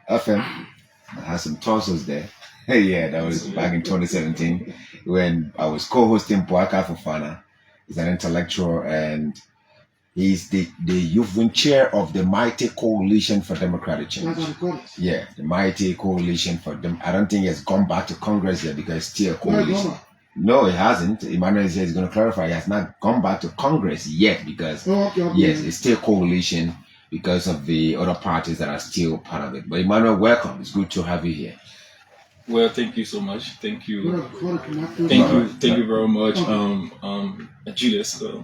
FM. I had some torsos there. Yeah, that was back in 2017 when I was co-hosting Boaka Fofana. He's an intellectual and he's the youth wing chair of the Mighty Coalition for Democratic Change. Yeah, the Mighty Coalition for them. I don't think it's gone back to Congress yet because it's still a coalition. No, it hasn't. Emmanuel says he's going to clarify. He has not gone back to Congress yet because, yes, it's still a coalition because of the other parties that are still part of it. But Emmanuel, welcome. It's good to have you here. Well, thank you so much. Thank you. Thank you very much, Julius, the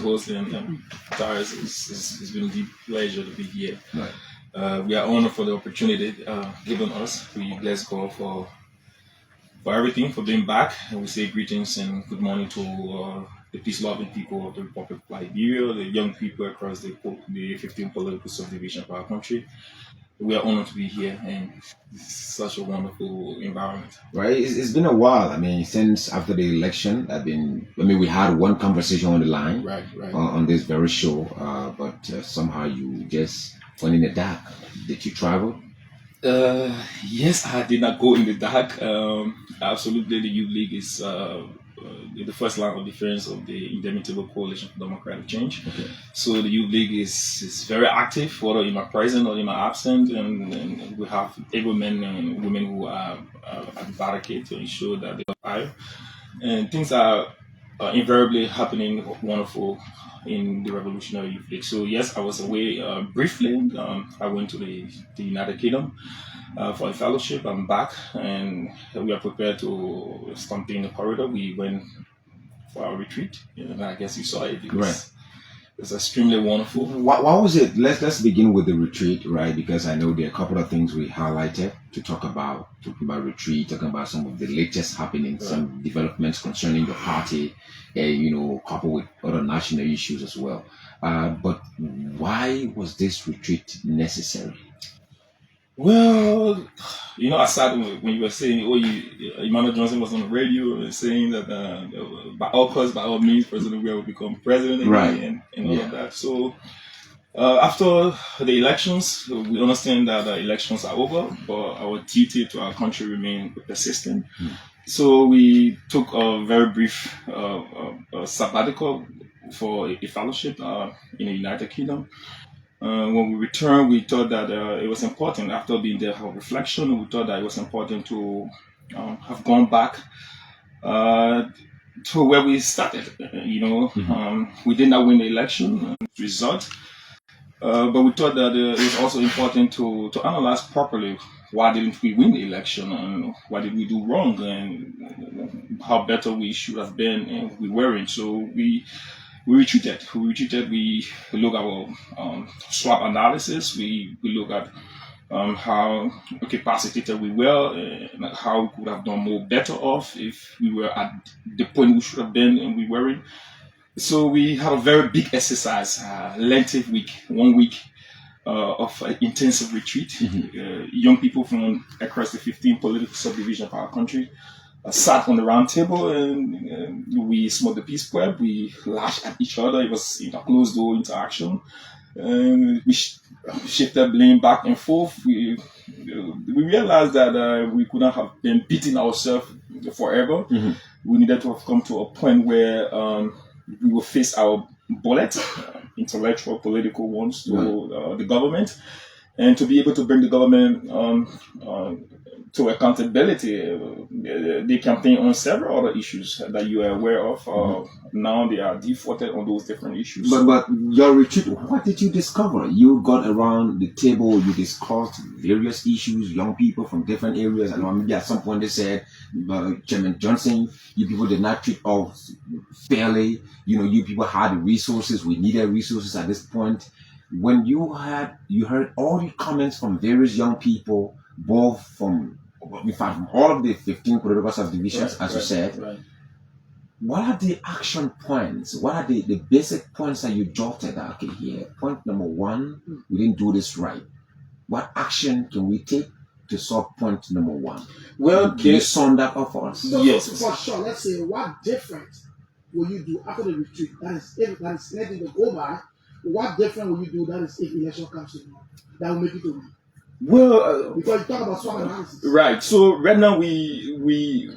host, and Tyrus. It's been a deep pleasure to be here. Right. We are honored for the opportunity given us. We bless God for everything, for being back. And we say greetings and good morning to the peace-loving people of the Republic of Liberia, the young people across the 15 political subdivision of our country. We are honored to be here, and it's such a wonderful environment. Right, it's been a while. I mean, since after the election, we had one conversation on the line, right. On this very show, but somehow you just went in the dark. Did you travel? Yes, I did not go in the dark. Absolutely, the Youth League is the first line of defense of the Indomitable Coalition for Democratic Change. Okay. So the Youth League is very active, whether in my presence or in my absence, and we have able men and women who are advocate to ensure that they survive. And things are invariably happening wonderful in the Revolutionary Youth League. So yes, I was away briefly. I went to the United Kingdom for a fellowship. I'm back, and we are prepared to continue in the corridor. We went for our retreat, and I guess you saw it. It's extremely wonderful. What was it? Let's begin with the retreat, right? Because I know there are a couple of things we highlighted to talking about retreat, talking about some of the latest happenings, some developments concerning your party, and coupled with other national issues as well. But why was this retreat necessary? Well, aside when you were saying, Emmanuel Johnson was on the radio saying that by all costs, by all means, President Weah will become president again, and all of that. So after the elections, we understand that the elections are over, but our duty to our country remains persistent. So we took a very brief sabbatical for a fellowship in the United Kingdom. When we returned, we thought that it was important, after being there for reflection, we thought that it was important to have gone back to where we started. We did not win the election result, but we thought that it was also important to analyze properly why didn't we win the election and what did we do wrong and how better we should have been and we weren't. So we retreated. We look at our SWOT analysis. We look at how capacitated we were and how we could have done more better off if we were at the point we should have been and we weren't. So we had a very big exercise, lengthy week, 1 week of intensive retreat. Young people from across the 15 political subdivisions of our country sat on the round table and we smoked the peace pipe. We laughed at each other. It was closed door interaction. We shifted blame back and forth. We realized that we could not have been beating ourselves forever. We needed to have come to a point where we will face our bullets, intellectual, political ones, to the government, and to be able to bring the government to accountability. They campaign on several other issues that you are aware of. Now they are defaulted on those different issues. But your retreat, what did you discover? You got around the table, you discussed various issues, young people from different areas, and maybe at some point they said, Chairman Johnson, you people did not treat us fairly. You people had the resources, we needed resources at this point. When you heard all the comments from various young people, both from all of the 15 political subdivisions, as you said, what are the action points? What are the basic points that you jotted? Okay, here, point number 1, we didn't do this right. What action can we take to solve point number 1? Well, can you sum that up for us? Yes, for sure. Let's say, what difference will you do after the retreat? That is, if that is nothing to go by. What different will you do? That is, if election comes in, that will make it to win. Well, Because you talk about SWOT analysis. right. So right now we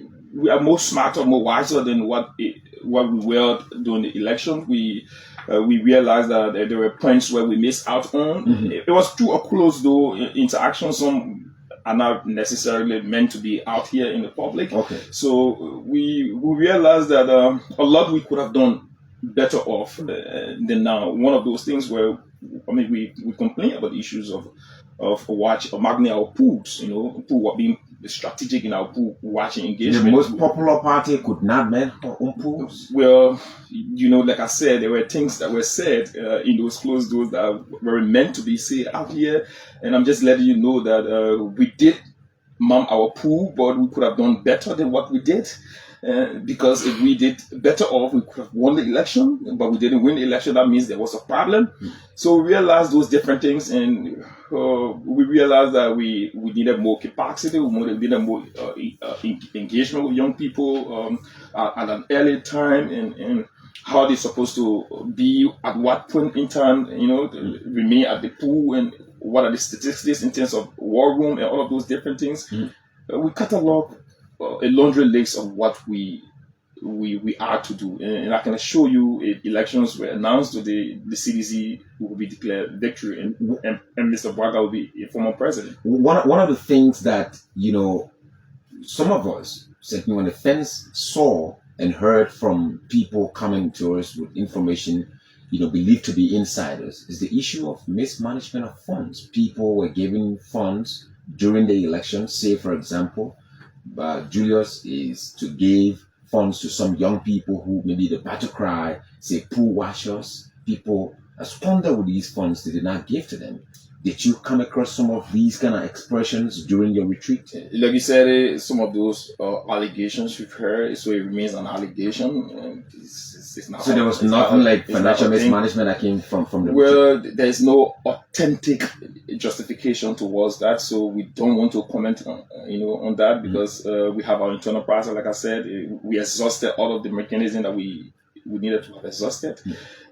are more smarter, more wiser than what we were during the election. We realized that there were points where we missed out on. It was through a closed door interaction. Some are not necessarily meant to be out here in the public. Okay. So we realized that a lot we could have done better off than now. One of those things where we complain about the issues of managing our pools, pool being strategic in our pool watching engagement. The most popular party could not manage her own pools. Well, like I said, there were things that were said in those closed doors that were meant to be said out here, and I'm just letting you know that we did mom our pool, but we could have done better than what we did. Because if we did better off, we could have won the election, but we didn't win the election. That means there was a problem. So we realized those different things, and we realized that we needed more capacity, we needed more engagement with young people at an early time, and how they're supposed to be at what point in time, remain at the pool, and what are the statistics in terms of war room and all of those different things. We catalog a laundry list of what we are to do, and I can assure you, if elections were announced to the CDC, will be declared victory, and Mr. Braga will be a former president. One of the things that some of us sitting on the fence saw and heard from people coming to us with information believed to be insiders is the issue of mismanagement of funds. People were giving funds during the election. Say, for example, Julius is to give funds to some young people who maybe the battle cry, say pool washers. People squander with these funds they did not give to them. Did you come across some of these kind of expressions during your retreat? Like you said, some of those allegations we've heard, so it remains an allegation. It's not, so there was nothing like financial mismanagement that came from the Well, there's no authentic justification towards that, so we don't want to comment on that, because we have our internal process. Like I said, we exhausted all of the mechanisms that we needed to have exhausted.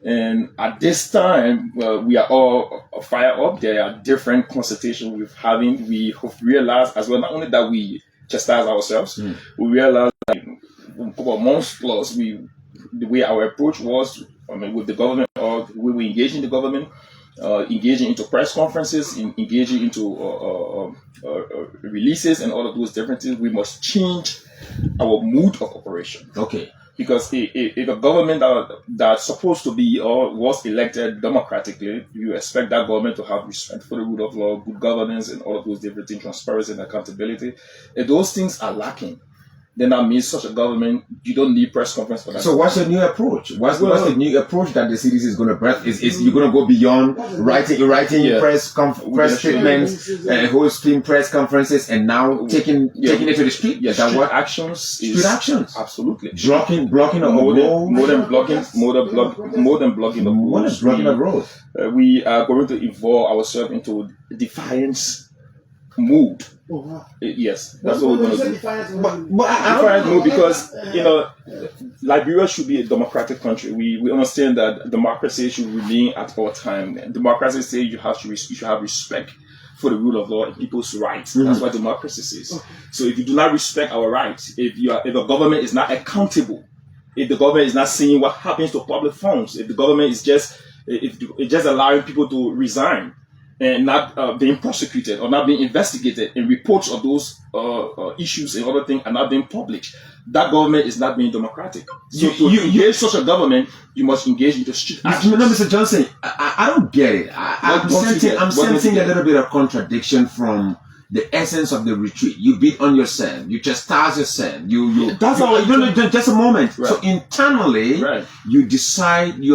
And at this time, we are all fired up. There are different consultations we're having. We have realized as well, not only that we chastise ourselves, we realized that a couple of months plus, the way our approach was, with the government, or we were engaging the government, engaging into press conferences, engaging into releases and all of those different things, we must change our mood of operation. Okay. Because if a government that's supposed to be or was elected democratically, you expect that government to have respect for the rule of law, good governance, and all of those different things, transparency and accountability. If those things are lacking, then that means such a government, you don't need press conference for that. So what's your new approach? What's the new approach that the CDC is going to breath? Is you're going to go beyond writing press statements, hosting press conferences, and now taking it to the street? Yes, that what actions? Street actions, absolutely. Blocking of roads. More than blocking the road. We are going to evolve ourselves into defiance mood. Oh, wow. Yes, that's what we're going to do. Defiance mood, because Liberia should be a democratic country. We understand that democracy should remain at all time. Democracy says you should have respect for the rule of law and people's rights. That's what democracy says. So if you do not respect our rights, if the government is not accountable, if the government is not seeing what happens to public funds, if the government is just allowing people to resign and not being prosecuted or not being investigated, and reports of those issues and other things are not being published, that government is not being democratic. So to engage such a government, you must engage in the street action. No, Mr. Johnson, I don't get it. I'm sensing a little bit of contradiction from the essence of the retreat. You beat on yourself. You chastise yourself. That's all. Just a moment. Right. So internally, right, you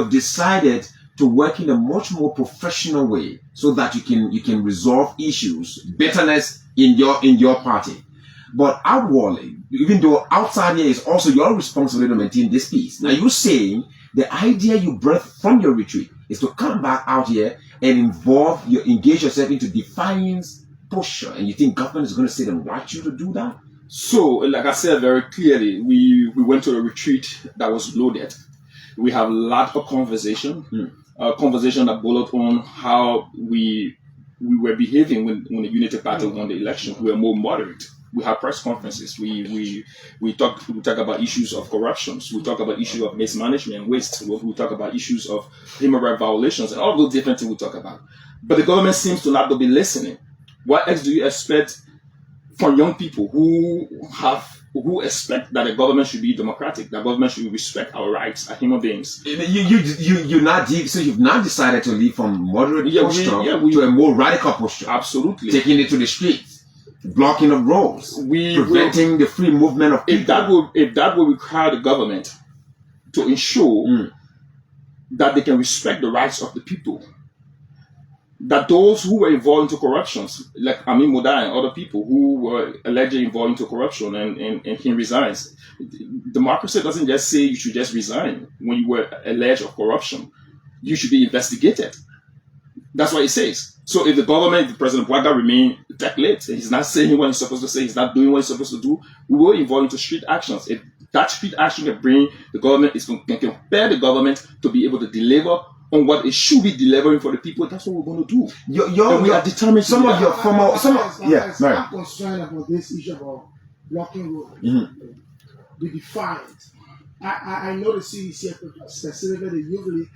have decided to work in a much more professional way, so that you can resolve issues, bitterness in your party. But outwardly, even though outside here is also your responsibility to maintain this peace. Now you're saying the idea you brought from your retreat is to come back out here and engage yourself into defiance posture, and you think government is going to sit and watch you to do that? So, like I said very clearly, we went to a retreat that was loaded. We have a lot of conversation that boiled on how we we were behaving when the Unity Party won the election. We were more moderate. We have press conferences. We talk about issues of corruptions. We talk about issues of mismanagement, waste. We talk about issues of human rights violations, and all those different things we talk about. But the government seems to not be listening. What else do you expect from young people who expect that the government should be democratic, that government should respect our rights as human beings? You've now decided to leave from moderate posture to a more radical posture. Absolutely. Taking it to the streets. Blocking of roads, preventing the free movement of people. If that will require the government to ensure that they can respect the rights of the people, that those who were involved into corruptions, like Emmanuel Mulbah and other people who were allegedly involved into corruption and he resigns, democracy doesn't just say you should just resign when you were alleged of corruption. You should be investigated. That's what it says. So if the government, if President Bouaga remain late, he's not saying what he's supposed to say, he's not doing what he's supposed to do, we will involve into street actions. If that street action can bring the government, can compare the government to be able to deliver on what it should be delivering for the people, that's what we're going to do. And we are determined. I'm concerned about this issue about blocking roads. Be defined. I know the CDC, specifically the Youth League,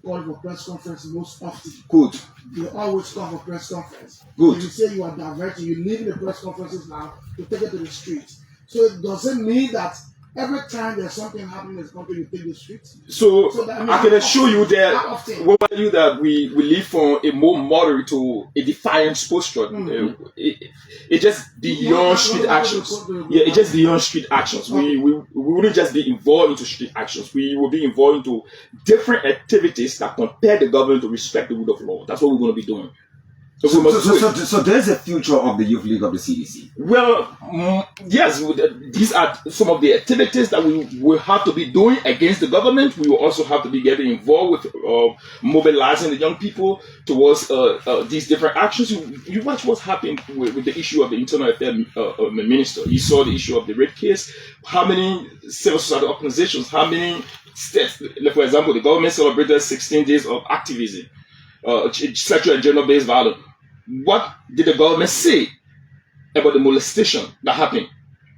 call for press conference most often. Good. They always call for press conference. Good. You say you are diverting, you're leaving the press conferences now to take it to the streets. So it doesn't mean that every time there's something happening in this country, you take the streets. So I can assure you that we live from a more moderate to a defiant posture. It's just beyond street actions. It's just beyond street actions. We wouldn't just be involved into street actions. We will be involved into different activities that compel the government to respect the rule of law. That's what we're going to be doing. So there's a future of the Youth League of the CDC. Well, yes, these are some of the activities that we will have to be doing against the government. We will also have to be getting involved with mobilizing the young people towards these different actions. You watch what's happened with the issue of the Internal Affairs Minister. You saw the issue of the rape case. How many civil society organizations, how many states, like for example, the government celebrated 16 days of activism, sexual and gender-based violence. What did the government say about the molestation that happened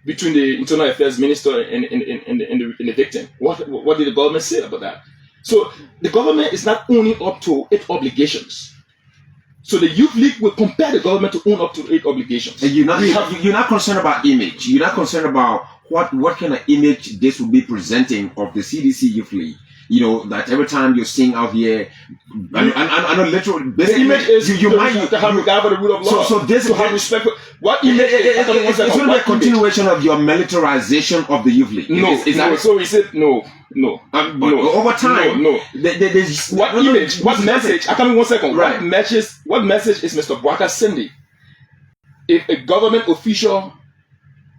between the Internal Affairs Minister and the victim? What did the government say about that? So the government is not owning up to its obligations. So the Youth League will compel the government to own up to its obligations. And you're not concerned about image. You're not concerned about what kind of image this will be presenting of the CDC Youth League. You know, that every time you're seeing out here, I know literally, the image is to have regard for the rule of law. So this to have respect for what image? It's going to be a continuation of your militarization of the Youth League. So he said no. Over time, no. What image? What message? I come in 1 second. Right. What message is Mr. Bouaga sending? If a government official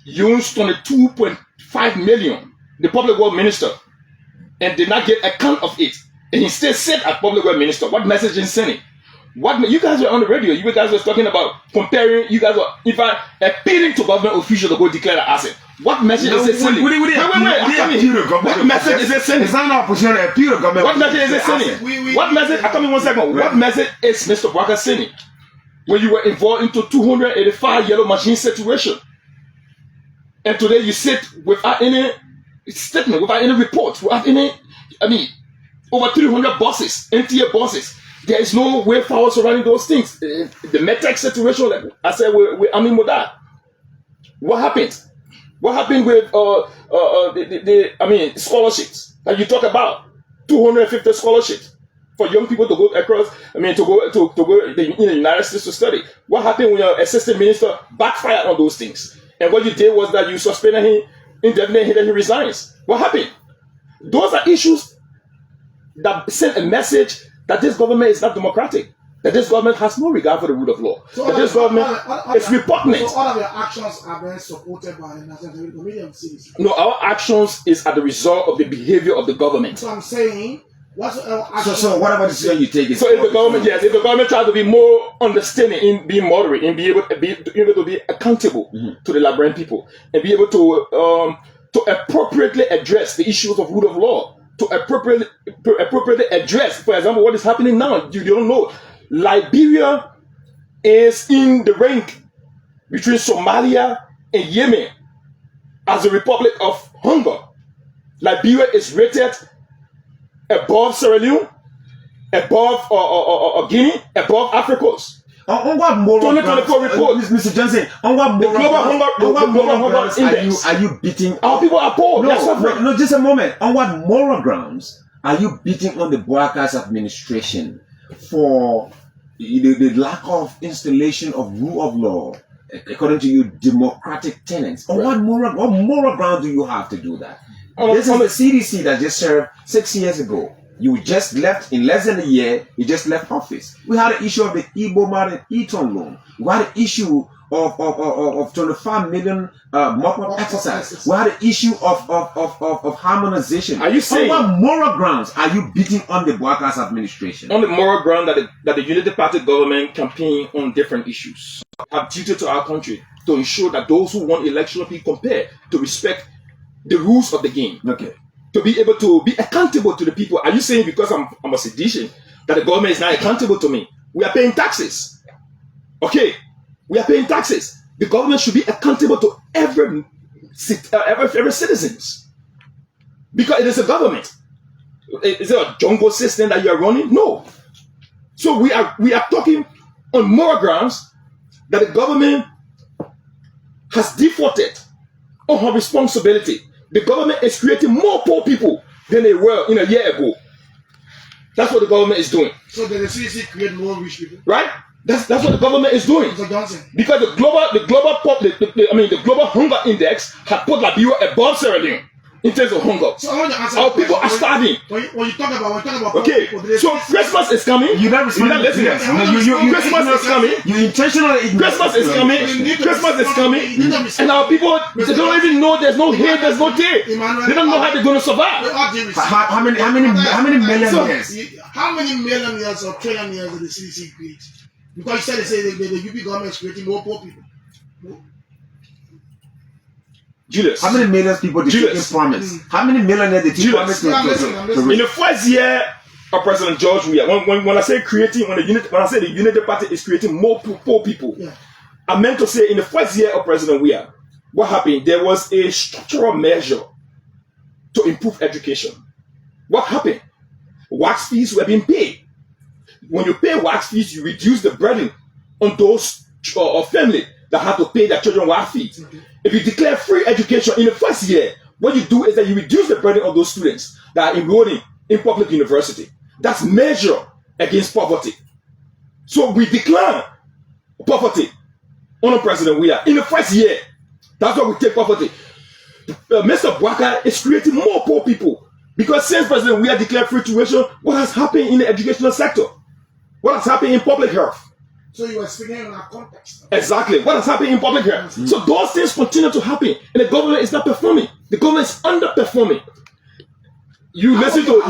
used 22.5 million, the public work minister, and did not get account of it, and he still said as public work minister, what message is sending? You guys were on the radio, you guys were talking about comparing, you guys were in fact appealing to government officials to go declare the asset. What message is it sending? Wait, what message is it sending? It's not an opportunity to appeal to government. What message is it sending? What message, I come in 1 second, what message is Mr. Bouaga sending? When you were involved into 285 yellow machine situation, and today you sit without any statement, without any report, without any, over 300 buses, empty buses. There is no way forward surrounding those things. The medtech situation, like I said, with Emmanuel Mulbah. What happened? What happened with scholarships that you talk about? 250 scholarships for young people to go across. To go in the United States to study. What happened when your assistant minister backfired on those things? And what you did was that you suspended him indefinitely, then he resigns. What happened? Those are issues that send a message that this government is not democratic, that this government has no regard for the rule of law, that this government is repugnant. So all of your actions are being supported by the National Committee of CDC. No, our actions is as the result of the behavior of the government. So I'm saying, so whatever decision you take is so if the government tries to be more understanding in being moderate and be able to be accountable to the Liberian people and be able to appropriately address the issues of rule of law, to appropriately address, for example, what is happening now. You don't know. Liberia is in the rank between Somalia and Yemen as a republic of hunger. Liberia is rated above Sierra Leone, above Guinea, above Africa Coast. On what moral 2024 report, Mr. Johnson, on what moral grounds are you beating? Our people are poor. No, just a moment. On what moral grounds are you beating on the Boakas administration for the lack of installation of rule of law according to your democratic tenets? On what moral ground do you have to do that? This is the CDC that just served 6 years ago. You just left in less than a year. You just left office. We had an issue of the Igbo and Eton loan. We had an issue of 25 million mop-up exercises. We had an issue of harmonization. Are you saying on what moral grounds are you beating on the Boakas administration? On the moral ground that the Unity Party government campaign on different issues, have duty to our country to ensure that those who want election will be compared to respect the rules of the game. Okay. To be able to be accountable to the people. Are you saying because I'm a sedition that the government is not accountable to me? We are paying taxes. Okay, we are paying taxes. The government should be accountable to every citizens because it is a government. Is it a jungle system that you are running? No. So we are talking on moral grounds that the government has defaulted on her responsibility. The government is creating more poor people than they were in a year ago. That's what the government is doing. So did the CDC create more rich people? Right? That's what the government is doing. Because the global hunger index had put Liberia above Sierra Leone in terms of hunger. So I want to answer our people are starving. When you talk about okay, so Christmas is coming. You're not listening. Christmas is coming. You intentionally. Christmas is coming. Christmas is coming. And our people, they don't even know there's no hay, there's no day. They don't know how they're going to survive. How many millionaires? How many million years or trillion years did the CDC create? Because you said the UP government is creating more poor people. Julius. How many millions people did you promise? How many millionaires did you promise? In the first year of President George Weah, when I say creating, when I say the Unity Party is creating more poor people, I meant to say in the first year of President Weah, what happened? There was a structural measure to improve education. What happened? Wax fees were being paid. When you pay wax fees, you reduce the burden on those family that have to pay their children wax fees. If you declare free education in the first year, what you do is that you reduce the burden of those students that are enrolling in public university. That's measure against poverty. So we declare poverty under President Weah in the first year. That's why we take poverty. Mr. Boakas is creating more poor people because since President Weah declared free tuition, what has happened in the educational sector? What has happened in public health? So you were speaking in that context. Exactly. What has happened in public health? So those things continue to happen, and the government is not performing. The government is underperforming. You listen to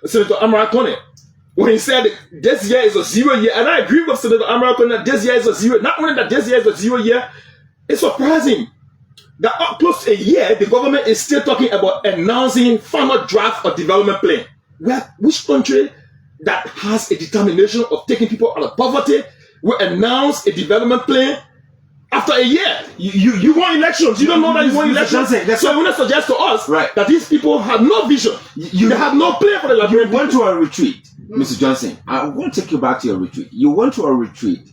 Senator Amara Kone when he said this year is a 0 year, and I agree with Senator Amara Kone that this year is a 0. Not only that this year is a 0 year, it's surprising that up close to a year the government is still talking about announcing final draft of development plan. Which country that has a determination of taking people out of poverty will announce a development plan after a year? You want elections. You don't know that you want elections. So you want to suggest to us that these people have no vision. They have no plan for the Liberian people. You went to a retreat, Mr. Johnson. I want to take you back to your retreat. You went to a retreat.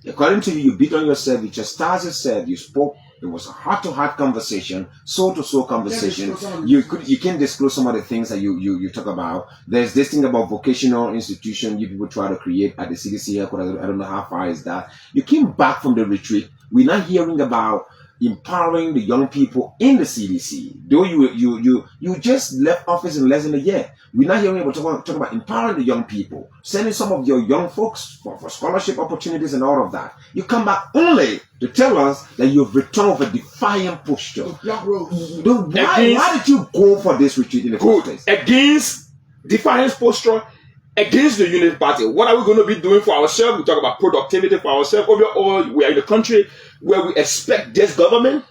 According to you, you beat on yourself. You chastised yourself. You spoke. It was a heart-to-heart conversation, soul-to-soul conversation. You can disclose some of the things that you talk about. There's this thing about vocational institution you people try to create at the CDC headquarters. I don't know how far is that. You came back from the retreat. We're not hearing about empowering the young people in the CDC. Though you just left office in less than a year. We're not hearing about talk about empowering the young people, sending some of your young folks for scholarship opportunities and all of that. You come back only to tell us that you've returned with a defiant posture. Why did you go for this retreat in the first place? Against defiant posture, against the Unity Party. What are we going to be doing for ourselves? We talk about productivity for ourselves. Overall, we are in a country where we expect this government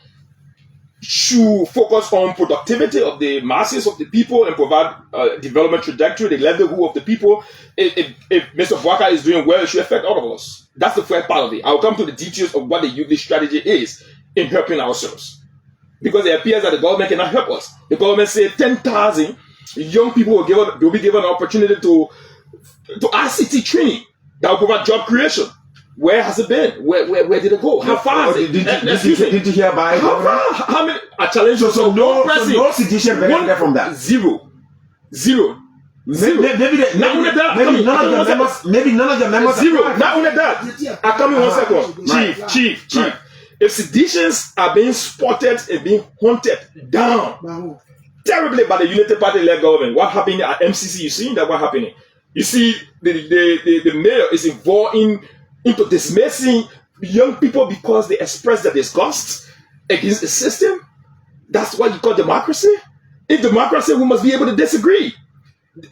should focus on productivity of the masses of the people and provide development trajectory, the livelihood of the people. If Mr. Bwaka is doing well, it should affect all of us. That's the first part of it. I'll come to the details of what the youth strategy is in helping ourselves. Because it appears that the government cannot help us. The government said 10,000 young people will be given an opportunity to ICT training that will provide job creation. Where has it been? Where did it go? How far is it? Did you hear about it? How many? I challenge you. So no sedition benefited from that. Zero. Maybe none of the members. Zero. Not only that. I come in 1 second. Chief. If seditions are being spotted and being hunted down terribly by the Unity Party-led government, what happened at MCC? You see that what happening? You see the mayor is involved into dismissing young people because they express their disgust against the system. That's what you call democracy. In democracy, we must be able to disagree.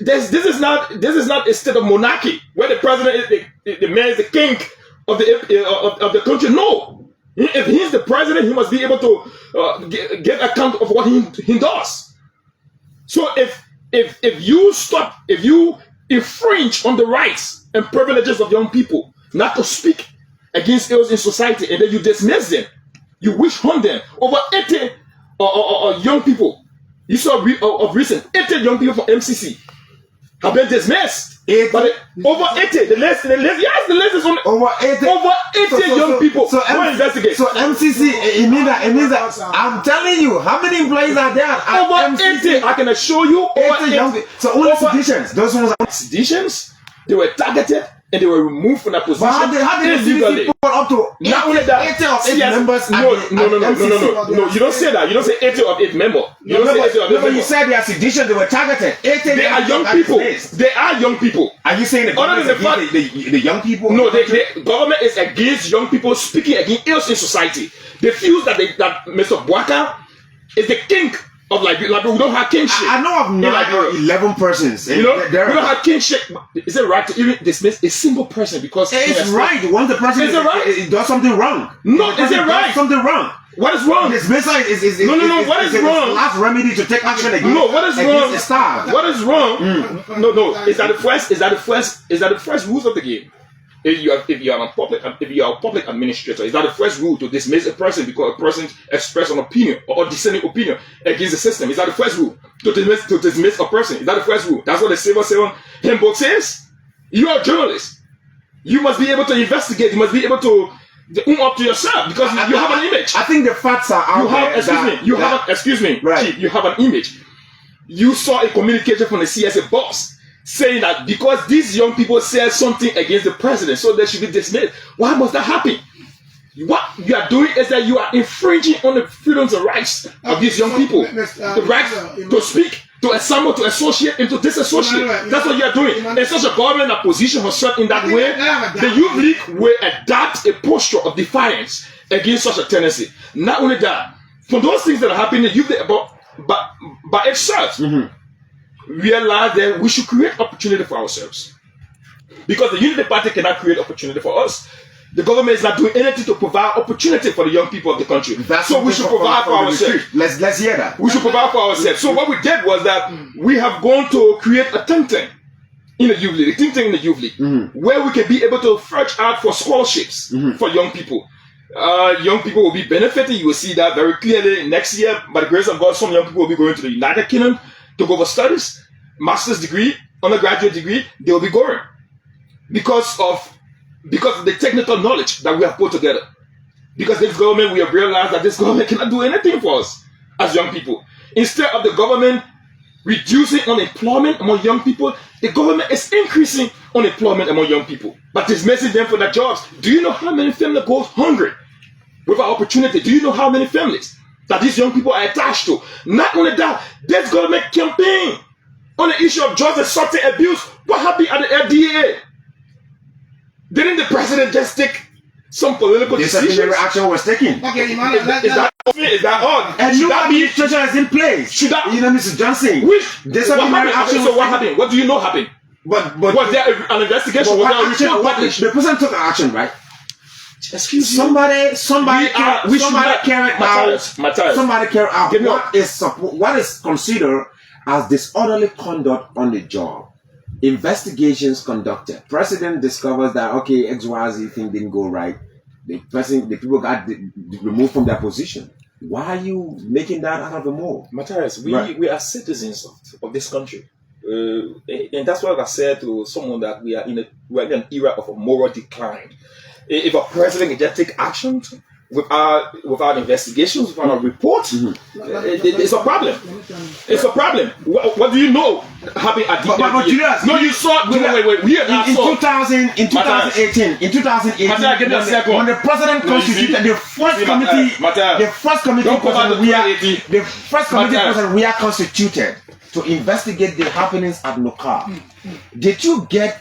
This is not a state of monarchy where the president is the mayor is the king of the country. No. If he's the president, he must be able to get account of what he does. So if you infringe on the rights and privileges of young people not to speak against ills in society, and then you dismiss them, you wish hunt them. Over 80 young people, you saw of recent, 80 young people from MCC have been dismissed. But over 80, the list is on over 80 young people. So investigate. So MCC, it means that I'm telling you, how many employees are there? Over MCC? 80, I can assure you. Over 80 young people. So only seditions. Those ones are seditions. They were targeted and they were removed from that position. How did the CDC put up to not only that 80 of 8 members? No. You don't say that. You don't say 80 of 8 members. You don't say 80 of 8 members. You said they are sedition. They were targeted. 80 they are young people. They are young people. Are you saying the government is against the young people? No, the government is against young people speaking against ills in society. They feel that Mr. Bwaka is the king of Liberia. We don't have kingship. I know of 11 persons. We don't have kingship. Is it right to even dismiss a single person because it's right? Once the person does something wrong. No, is it right? Something wrong. What is wrong? Dismissal is no. What is wrong? Last remedy to take action against. No, what is wrong? The staff. What is wrong? No. Is that the first rules of the game? If you are a public administrator, is that the first rule to dismiss a person because a person expressed an opinion or dissenting opinion against the system? Is that the first rule to dismiss a person? Is that the first rule? That's what the Civil 7 handbook says. You are a journalist. You must be able to investigate. You must be able to own up to yourself because you have an image. I think the facts are out there. Excuse me, right. Chief, you have an image. You saw a communication from the CSA boss saying that because these young people said something against the president, so they should be dismissed. Why must that happen? What you are doing is that you are infringing on the freedoms and rights of these young people. The right to speak, to assemble, to associate, and to disassociate. That's what you are doing. And such a government that position herself in that way, the Youth League will adapt a posture of defiance against such a tendency. Not only that, for those things that are happening, the Youth League, by itself, realize that we should create opportunity for ourselves. Because the Unity Party cannot create opportunity for us. The government is not doing anything to provide opportunity for the young people of the country. So we should provide for ourselves. Let's hear that. We should provide for ourselves. So what we did was that we have gone to create a think tank in the Youth League, where we can be able to search out for scholarships for young people. Young people will be benefiting. You will see that very clearly next year. By the grace of God, some young people will be going to the United Kingdom to go for studies, master's degree, undergraduate degree. They will be going because of the technical knowledge that we have put together. Because this government, we have realized that this government cannot do anything for us as young people. Instead of the government reducing unemployment among young people, the government is increasing unemployment among young people by dismissing them for their jobs. Do you know how many families go hungry without opportunity? Do you know how many families that these young people are attached to? Not only that, this government campaign on the issue of drugs and substance abuse. What happened at the FDA? Didn't the president just take some political decisions? Disciplinary action was taken. Okay, is that all? And new administration is in place. Should that? You know, Mr. Johnson. Disciplinary action. So what happened? What do you know happened? But was there an investigation? Was there a report published? The president took action, right? Excuse me. Somebody carry out. Somebody carry out what is considered as disorderly conduct on the job. Investigations conducted. President discovers that XYZ thing didn't go right. The people got removed from their position. Why are you making that out of the mold? Matthias, we are citizens of this country. And that's what I said to someone, that we are in an era of a moral decline. If a president can just take action without investigations, without a report, it's a problem. It's a problem. What do you know happened at the end? No, you saw. Wait. In 2018, when the president constituted the first committee we are constituted to investigate the happenings at Nokar. Did you get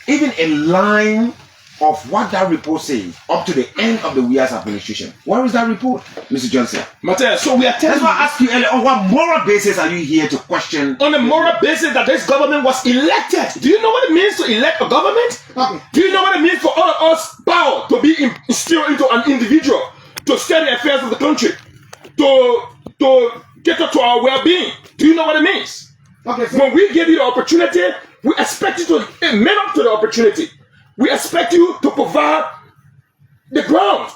even a line of what that report says up to the end of the Weir's administration? Where is that report, Mr. Johnson? Matthias, so we are telling you. That's why I asked you earlier, on what moral basis are you here to question? On the moral basis that this government was elected. Do you know what it means to elect a government? Okay. Do you know what it means for all of us power to be instilled into an individual, to steer the affairs of the country, to get to our well-being? Do you know what it means? Okay, so when we give you the opportunity, we expect you to man up to the opportunity. We expect you to provide the ground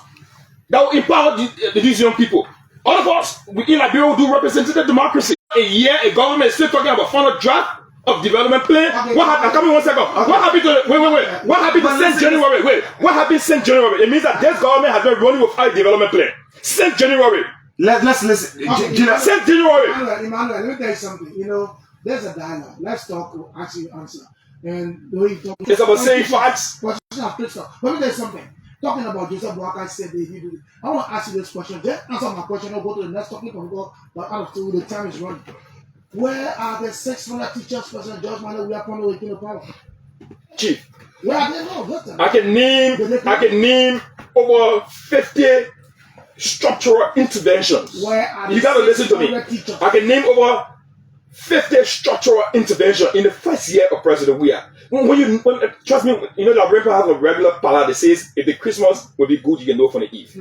that will empower these young people. All of us in Liberia will do representative democracy. A government is still talking about final draft of development plan. Okay. What happened? Come in 1 second. Okay. What happened to wait? What happened to since January? What happened since January? It means that this government has been running without a development plan since January. Let's listen. Since January. Emmanuel, let me tell you something. You know, there's a dialogue. Let's talk. Actually, answer. And the way you talk. It's about saying facts. Let me tell you something. Talking about Joseph Boakai said that he did it. I want to ask you this question. Just answer my question. I'll go to the next topic and go. But out of two, the time is running. Where are the 600 teachers, President George Manuel Mulbah waking up power? Chief. Where are they now? I can name over 50 structural interventions. Where are you got to listen to me. Teachers? I can name over 50 structural interventions in the first year of President Weah. Trust me, you know that Liberia has a regular pala that says if the Christmas will be good, you can know from the Eve.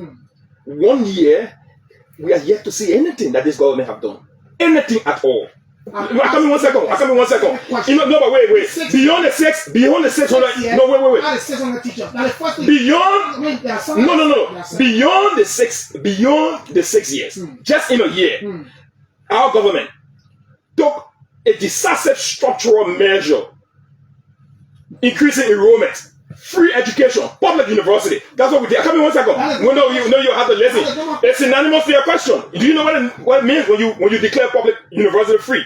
1 year, we are yet to see anything that this government have done. Anything at all. I come in 1 second. You know, no, but wait. Beyond the 600. No, wait. Not the 600 teachers. Now the first thing. Beyond. No. Beyond the 6 years. Just in a year, our government took a decisive structural measure, increasing enrollment, free education, public university. That's what we did. I come in 1 second. You have to listen. It's synonymous to your question. Do you know what it means when you declare public university free?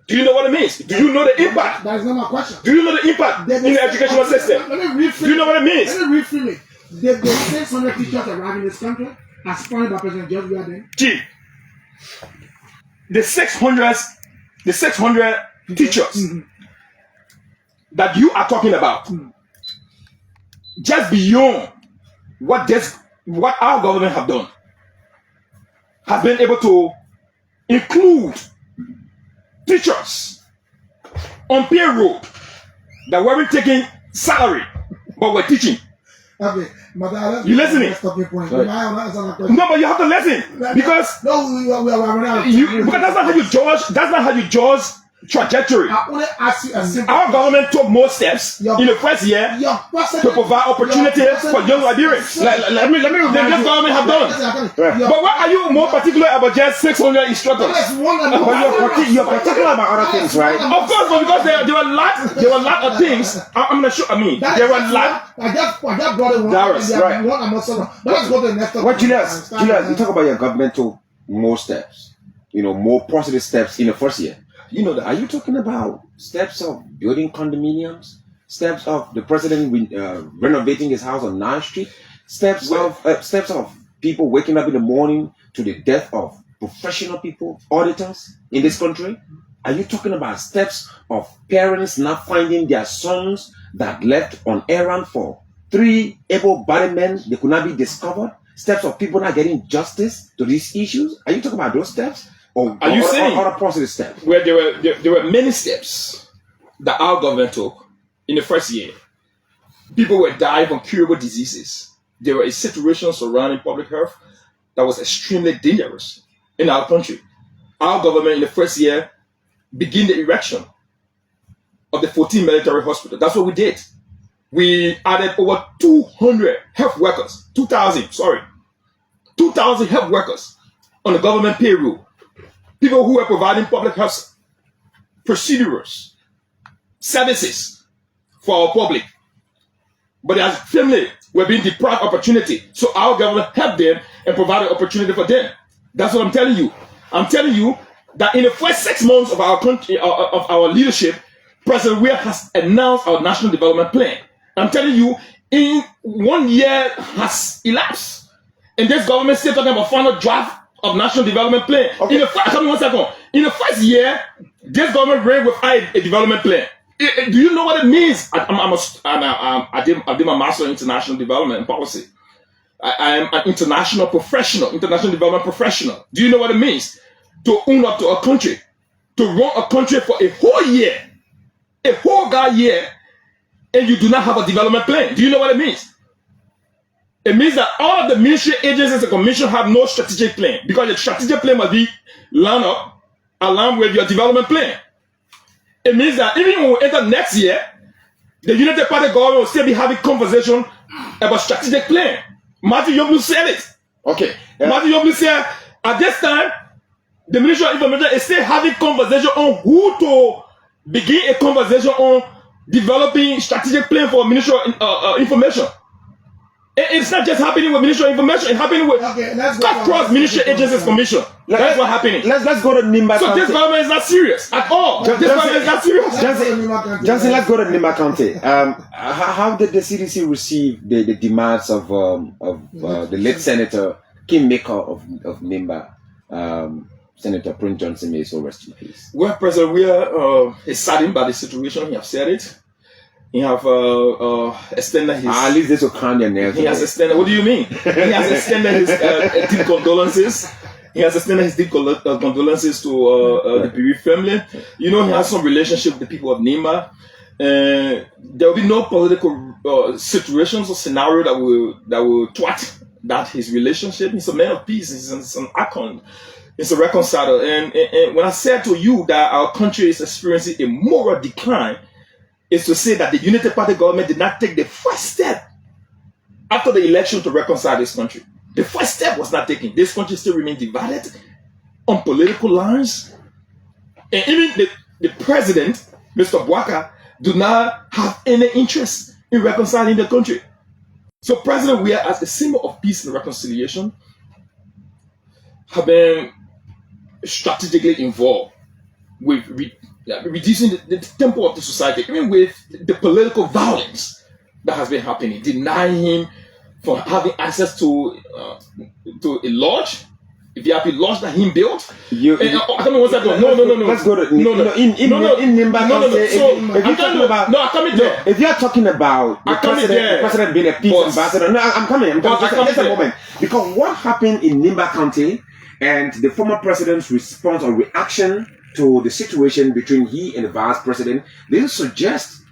Do you know what it means? Do you know the impact? That is not my question. Do you know the impact in the educational system? Let me reframe. Do you know what it means? Let me reframe it. Did the 600 teachers arrive in this country as planned by President George Weah then? Chief, the 600 teachers that you are talking about, just beyond what our government have done, have been able to include teachers on payroll that weren't taking salary but were teaching. Okay, you listening? No, but you have to listen because that's not how you judge trajectory. I only ask you a simple our government took more steps in the first year to provide opportunity for young Liberians. Let me this government have done. But why are you more particular about just 600 instructors? You're particular about other things, right? Of course, but because there were a lot of things. I'm not sure. There were a lot. I just brought it one. Right. But let's go to the next topic. What, Julius, you talk about your government took more steps, more positive steps in the first year. You know that. Are you talking about steps of building condominiums? Steps of the president renovating his house on 9th Street? Steps of people waking up in the morning to the death of professional people, auditors in this country? Are you talking about steps of parents not finding their sons that left on errand for 3 able-bodied men? They could not be discovered? Steps of people not getting justice to these issues? Are you talking about those steps? Are you saying other positive steps? Where there were many steps that our government took in the first year. People were dying from curable diseases. there were a situation surrounding public health that was extremely dangerous in our country. Our government in the first year began the erection of the 14 military hospital. That's what we did. We added over 200 health workers, 2,000 health workers on the government payroll. People who were providing public health procedures, services for our public. But as family were being deprived opportunity. So our government helped them and provided opportunity for them. That's what I'm telling you. I'm telling you that in the first 6 months of our country, of our leadership, President Weah has announced our national development plan. I'm telling you, in 1 year has elapsed, and this government still talking about final draft of national development plan. Okay. In the first year, this government ran without a development plan. Do you know what it means? I did my master in international development and policy. I am an international development professional. Do you know what it means to own up to a country, to run a country for a whole year, and you do not have a development plan? Do you know what it means? It means that all of the ministry agencies and commission have no strategic plan, because the strategic plan must be aligned with your development plan. It means that even when we enter next year, the United Party government will still be having conversation about strategic plan. Matthew Yoblu said it. Okay. Matthew Yoblu said at this time, the Ministry of Information is still having conversation on who to begin a conversation on developing strategic plan for Ministry of Information. It's not just happening with Ministry of Information, it's happening with cross Ministry Agencies Commission. That's what's happening. Let's go to Nimba So County. this government is not serious at all. This government is not serious. Johnson, let's go to Nimba County. How did the CDC receive the demands of the late Senator Kingmaker of Nimba, Senator Prince Johnson? May so rest in peace. Well, President Weah is saddened by the situation. He has said it. He have extended his. At least this will calm your nerves. He has extended. What do you mean? He has extended his deep condolences. He has extended his deep condolences to the bereaved family. You know, he has some relationship with the people of Nimba. There will be no political situations or scenario that will thwart that his relationship. He's a man of peace. He's an icon. He's a reconciler. And when I said to you that our country is experiencing a moral decline, is to say that the Unity Party government did not take the first step after the election to reconcile this country. The first step was not taken. This country still remains divided on political lines. And even the president, Mr. Bwaka, do not have any interest in reconciling the country. So President Weah, as a symbol of peace and reconciliation, have been strategically involved with reducing the tempo of the society, even with the political violence that has been happening, denying him from having access to a lodge, a VIP lodge that he built. No. Let's go to in Nimba County. If you're talking about the president being a peace ambassador, no, I'm coming. Just a moment. Because what happened in Nimba County and the former president's response or reaction to the situation between he and the vice president, may not suggest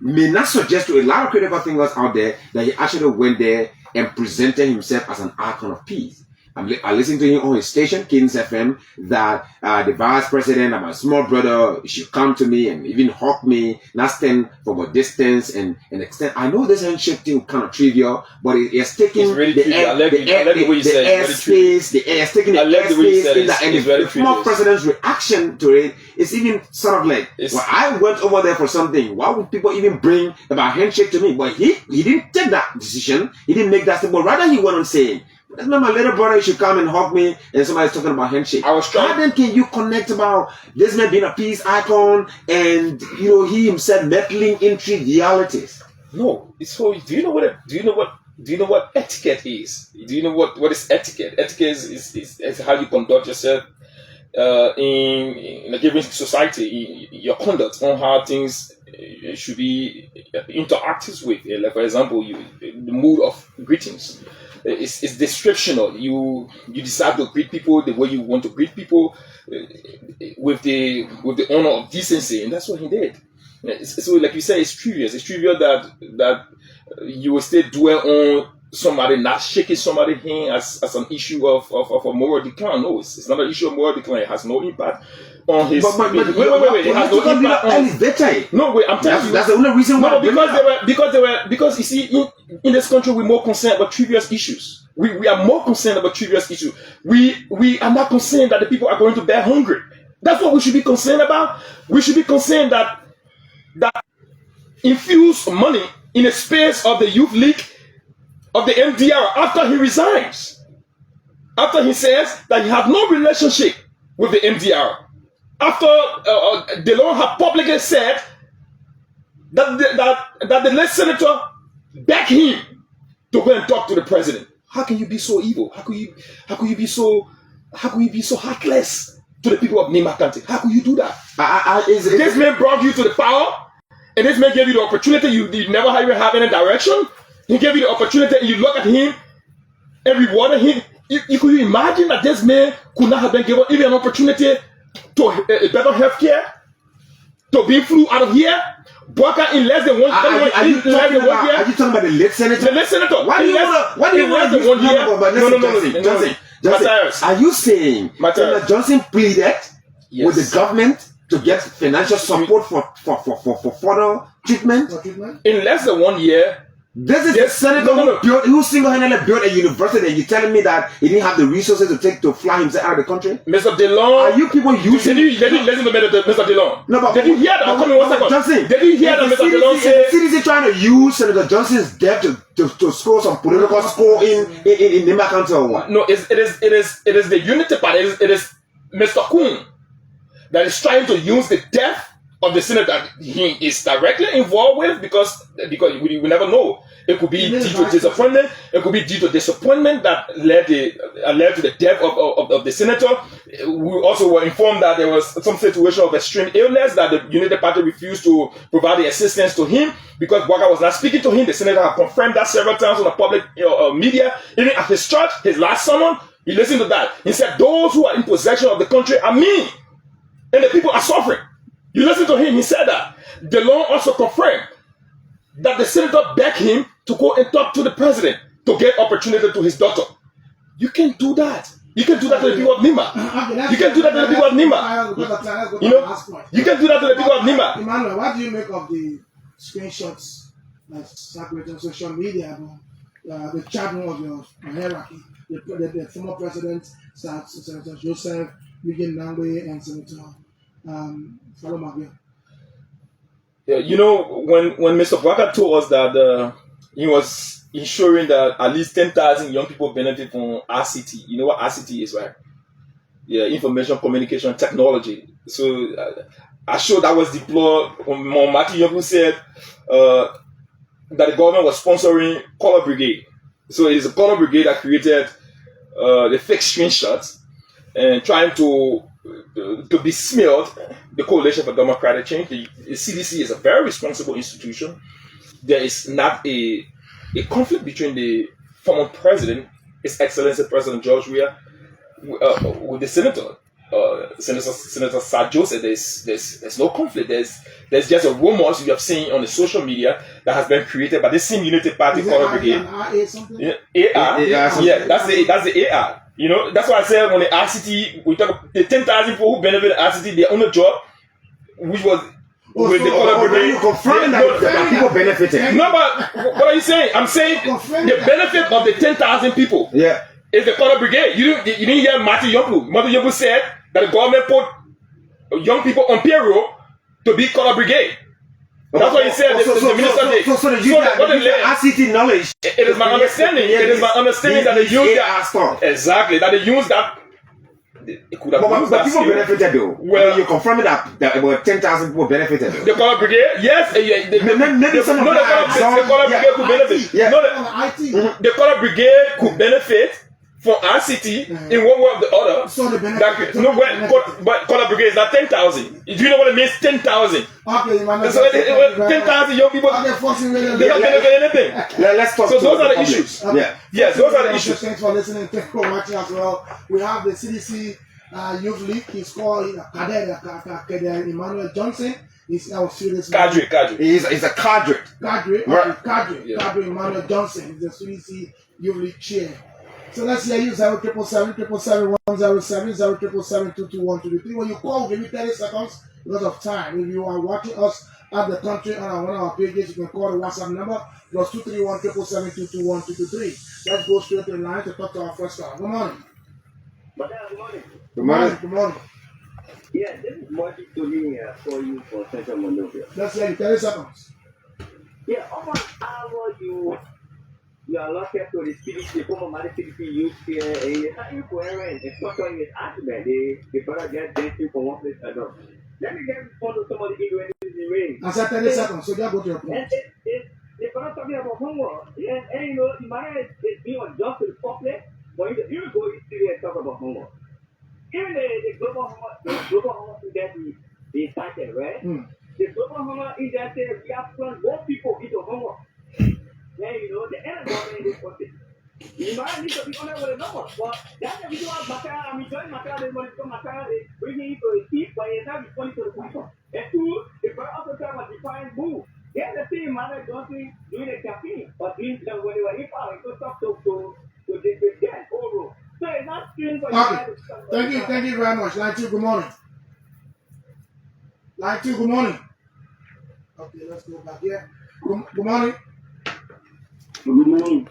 to a lot of critical thinkers out there that he actually went there and presented himself as an icon of peace. I listened to him on his station, Kings FM, that the vice president and my small brother should come to me and even hug me, not stand from a distance and extend. I know this handshake thing kind of trivial, but it's taking the airspace in that, and the former president's reaction to it is even sort of like, well, I went over there for something. Why would people even bring about handshake to me? But he didn't take that decision. He didn't make that step. But rather he went on saying, that's not my little brother, you should come and hug me, and somebody's talking about handshake. How then can you connect about this man being a peace icon and he himself meddling in trivialities? No. So do you know what etiquette is? Do you know what is etiquette? Etiquette is how you conduct yourself in a given society, your conduct on how things should be interacted with. Like, for example, the mood of greetings. It's descriptional. You decide to greet people the way you want to greet people, with the honor of decency, and that's what he did. So, like you say, it's trivial. It's trivial that you will still dwell on somebody not shaking somebody's hand as an issue of a moral decline. No, it's not an issue of moral decline. It has no impact on his. But wait. It has no impact on. No, wait. I'm telling you. That's the only reason why. No, because you see, in this country, we're more concerned about trivial issues. We are more concerned about trivial issues. We are not concerned that the people are going to die hungry. That's what we should be concerned about. We should be concerned that infuse money in the space of the youth league of the MDR after he resigns. After he says that he had no relationship with the MDR. After DeLong had publicly said that the late senator begged him to go and talk to the president. How can you be so evil? How can you be so heartless to the people of Nima County? How could you do that? This man brought you to the power, and this man gave you the opportunity. You never have any direction. He gave you the opportunity, and you look at him and rewarded him. Could you imagine that this man could not have been given even an opportunity to better health care, to be flew out of here? Bwaka in less than one year. Are you talking about the late senator? The late senator. Why do you want to use Johnson? Are you saying Senator Johnson pleaded with the government to get financial support for further treatment? In less than 1 year. This is the senator who single-handedly built a university, and you're telling me that he didn't have the resources to fly himself out of the country? Mr. DeLong, are you people using? Did you listen to Mr. DeLong? No, but did you hear that? Johnson, did you hear that Mr. DeLong said? The CDC trying to use Senator Johnson's death to score some political score in Nima County or what? No, it is the Unity Party. It is Mr. Kuhn that is trying to use the death of the senator that he is directly involved with because we never know. It could be due to disappointment. It could be due to disappointment that led to the death of the senator. We also were informed that there was some situation of extreme illness that the Unity Party refused to provide the assistance to him because Bwaka was not speaking to him. The senator had confirmed that several times on the public media. Even at his church, his last sermon, he listened to that. He said, "Those who are in possession of the country are me, and the people are suffering." You listen to him, he said that. DeLong also confirmed that the senator begged him to go and talk to the president to get opportunity to his daughter. You can't do that. You can do that to the people of Nima. You can do that to the people of Nima. You know, you can do that to the people of Nima. Emmanuel, what do you make of the screenshots that circulate on social media about the chat room of your hierarchy? The former president, Senator Joseph, Eugene Nangwe, and Senator Yeah, you know, when Mr. Bwaka told us that he was ensuring that at least 10,000 young people benefit from RCT. You know what RCT is, right? Yeah, information communication technology. So I showed that was deployed when Matthew Yobu said that the government was sponsoring Color Brigade. So it is a Color Brigade that created the fake screenshots and trying to besmirch the Coalition for Democratic Change. The CDC is a very responsible institution. There is not a conflict between the former president, His Excellency President George Weah, with the senator, Senator Sir Joseph. There's no conflict. There's just a rumors you have seen on the social media that has been created by the same Unity Party Color Brigade. AR? Yeah, that's the AR. You know, that's why I said when the RCT, we talk about the 10,000 people who benefit the RCT, their own job, which was with the Color Brigade. You confirming that people benefited. No, but what are you saying? I'm saying the benefit of the 10,000 people is the Color Brigade. You didn't hear Matthew Yobu. Matthew Yobu said that the government put young people on payroll to be Color Brigade. That's what he said. The minister did. So the RCT knowledge. It is my understanding. It is my understanding that they use that. Exactly. That they use that. It could have used that. But people benefited though. Well, you're confirming that about 10,000 people benefited though. The Color Brigade, yes. Maybe some of the Color Brigade could benefit. The Color Brigade could benefit from RCT in one way or the other. So the benefit. But Color Brigade is not 10,000. Do you know what it means? 10,000. Okay, so 10,000 young people. They don't benefit anything. Let's talk. So those are the issues. Okay. Yes, those are the issues. Thanks for listening. Thanks for watching as well. We have the CDC Youth League. He's called Emmanuel Johnson. He's our serious Cadre. He's a cadre. Cadre, Right. Cadre Emmanuel Johnson is the CDC Youth League chair. So let's hear you 0777-107-077-221-23. When you call, give me 30 seconds because of time. If you are watching us at the country on one of our pages, you can call the WhatsApp number +231-777-221-23. Let's go straight to the line to talk to our first caller. Good morning. Good morning. Good morning. Good morning. Yeah, this is Marty Tony for you for Central Monrovia. Let's hear you 30 seconds. Yeah, almost hour you are locked up to the CDC, former CDC youth here, and you're starting for errand and structuring his argument. They better get dancing from one place to another. Let me get respond to somebody in the way. I said 30 seconds, so just go to your point. And they're talking about homework. And you know, the matter is being unjust to the public, but you go and talk about homework. Even the global homework that they started, right? The global homework is that we have turned more people into homework. Then, you know, the end of the day is what it is. You might need to be honest with the numbers, but that's the reason why Macara, join Macara, they want to come Macara, they bring it to the seat, but it's not responding to the question. And two, the very also time was defined move. Yeah, the same Emmanuel Johnson doing a campaign, but when they were in power, it was talk to the overall. So it's not strange for you guys to talk about. Thank you very much. Line 2, good morning. Line 2, good morning. Okay, let's go back here. Good morning. Good morning.